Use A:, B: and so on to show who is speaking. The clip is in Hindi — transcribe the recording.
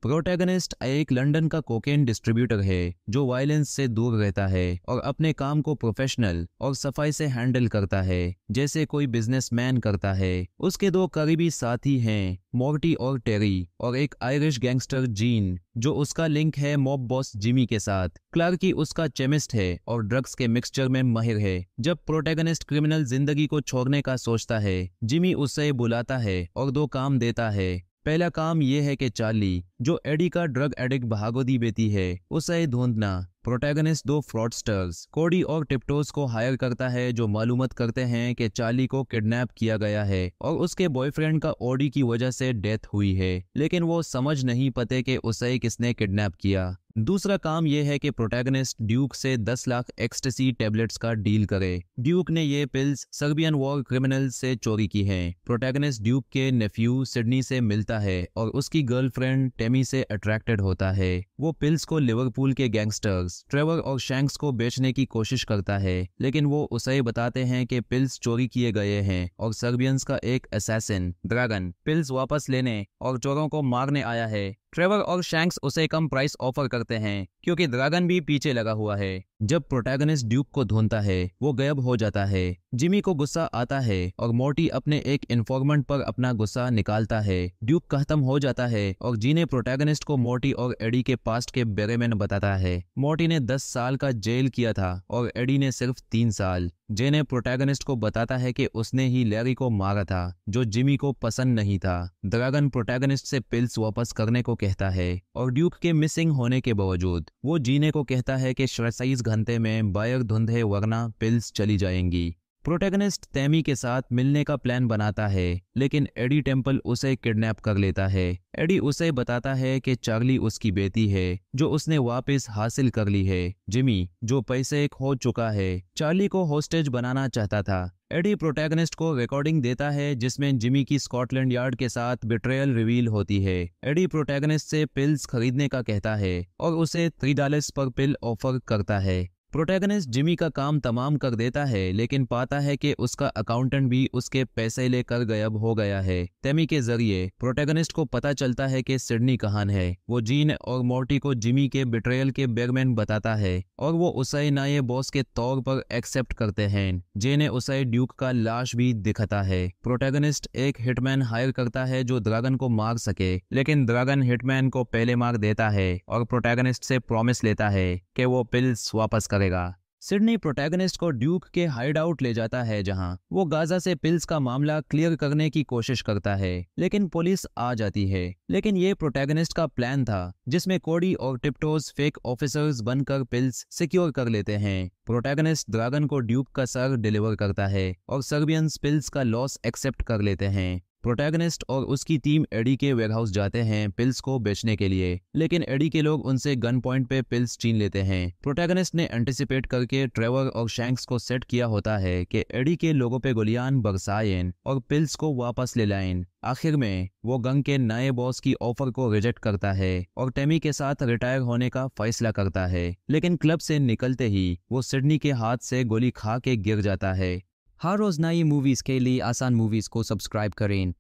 A: प्रोटैगनिस्ट एक लंदन का कोकेन डिस्ट्रीब्यूटर है जो वायलेंस से दूर रहता है और अपने काम को प्रोफेशनल और सफाई से हैंडल करता है जैसे कोई बिजनेसमैन करता है। उसके दो करीबी साथी हैं, मॉर्टी और टेरी, और एक आयरिश गैंगस्टर जीन जो उसका लिंक है मॉब बॉस जिमी के साथ। क्लार्की उसका केमिस्ट है और ड्रग्स के मिक्सचर में माहिर है। जब प्रोटैगनिस्ट क्रिमिनल जिंदगी को छोड़ने का सोचता है, जिमी उसे बुलाता है और दो काम देता है। पहला काम यह है कि चार्ली, जो एडी का ड्रग एडिक्ट भागोदी बेटी है, उसे ढूंढना। प्रोटैगनिस्ट दो फ्रॉडस्टर्स कोडी और टिप्टोस को हायर करता है जो मालूमात करते हैं कि चार्ली को किडनैप किया गया है और उसके बॉयफ्रेंड का ओडी की वजह से डेथ हुई है, लेकिन वो समझ नहीं पाते कि उसे किसने किडनैप किया। दूसरा काम यह है कि प्रोटैगनिस्ट ड्यूक से 10 लाख एक्सटेसी टैबलेट्स का डील करे। ड्यूक ने ये पिल्स सर्बियन वॉर क्रिमिनल से चोरी की हैं। प्रोटैगनिस्ट ड्यूक के नेफ्यू सिडनी से मिलता है और उसकी गर्लफ्रेंड टेमी से अट्रैक्टेड होता है। वो पिल्स को लिवरपूल के गैंगस्टर्स ट्रेवर और शैंक्स को बेचने की कोशिश करता है, लेकिन वो उसे बताते हैं कि पिल्स चोरी किए गए हैं और सर्बियंस का एक असैसिन ड्रैगन पिल्स वापस लेने और चोरों को मारने आया है। ट्रेवर और शैंक्स उसे कम प्राइस ऑफर करते हैं क्योंकि ड्रैगन भी पीछे लगा हुआ है। जब प्रोटैगनिस्ट ड्यूक को ढूंढता है, वो गायब हो जाता है। जिमी को गुस्सा आता है और मोर्टी अपने एक इन्फॉर्मेंट पर अपना गुस्सा निकालता है। ड्यूक खत्म हो जाता है और जीने प्रोटैगनिस्ट को मोर्टी और एडी के पास्ट के बारे में बताता है। मोर्टी ने 10 साल का जेल किया था और एडी ने सिर्फ 3 साल। जेने प्रोटैगनिस्ट को बताता है कि उसने ही लैरी को मारा था जो जिमी को पसंद नहीं था। ड्रैगन प्रोटैगनिस्ट से पिल्स वापस करने को कहता है और ड्यूक के मिसिंग होने के बावजूद वो जीने को कहता है कि 27 घंटे में बायर धुंधे वरना पिल्स चली जाएंगी। प्रोटैगनिस्ट तैमी के साथ मिलने का प्लान बनाता है, लेकिन एडी टेम्पल उसे किडनैप कर लेता है। एडी उसे बताता है कि चार्ली उसकी बेटी है जो उसने वापस हासिल कर ली है। जिमी, जो पैसे खो चुका है, चार्ली को होस्टेज बनाना चाहता था। एडी प्रोटैगनिस्ट को रिकॉर्डिंग देता है जिसमें जिमी की स्कॉटलैंड यार्ड के साथ बिट्रेयल रिवील होती है। एडी प्रोटैगनिस्ट से पिल्स खरीदने का कहता है और उसे $3 पर पिल ऑफर करता है। प्रोटैगनिस्ट जिमी का काम तमाम कर देता है, लेकिन पाता है कि उसका अकाउंटेंट भी उसके पैसे लेकर गायब हो गया है। तैमी के जरिए प्रोटैगनिस्ट को पता चलता है कि सिडनी कहाँ है। वो जीन और मोर्टी को जिमी के बिट्रेयल के बैगमैन बताता है और वो उसे नए बॉस के तौर पर एक्सेप्ट करते हैं। जे ने उसे ड्यूक का लाश भी दिखाता है। प्रोटैगनिस्ट एक हिटमैन हायर करता है जो ड्रैगन को मार सके, लेकिन ड्रैगन हिटमैन को पहले मार देता है और प्रोटैगनिस्ट से प्रॉमिस लेता है कि वो पिल्स वापस करेगा। सिडनी प्रोटैगनिस्ट को ड्यूक के हाइड आउट ले जाता है जहां वो गाजा से पिल्स का मामला क्लियर करने की कोशिश करता है, लेकिन पुलिस आ जाती है। लेकिन ये प्रोटैगनिस्ट का प्लान था जिसमें कोडी और टिप्टोस फेक ऑफिसर्स बनकर पिल्स सिक्योर कर लेते हैं। प्रोटैगनिस्ट ड्रैगन को ड्यूक का सर डिलीवर करता है और सर्बियंस पिल्स का लॉस एक्सेप्ट कर लेते हैं। प्रोटैगनिस्ट और उसकी टीम एडी के वेयरहाउस जाते हैं पिल्स को बेचने के लिए, लेकिन एडी के लोग उनसे गन पॉइंट पे पिल्स छीन लेते हैं। प्रोटैगनिस्ट ने एंटिसिपेट करके ट्रेवर और शैंक्स को सेट किया होता है कि एडी के लोगों पे गोलियां बरसाएं और पिल्स को वापस ले लाएं। आखिर में वो गंग के नए बॉस की ऑफर को रिजेक्ट करता है और टेमी के साथ रिटायर होने का फैसला करता है, लेकिन क्लब से निकलते ही वो सिडनी के हाथ से गोली खा के गिर जाता है। हर रोज नई मूवीज के लिए आसान मूवीज को सब्सक्राइब करें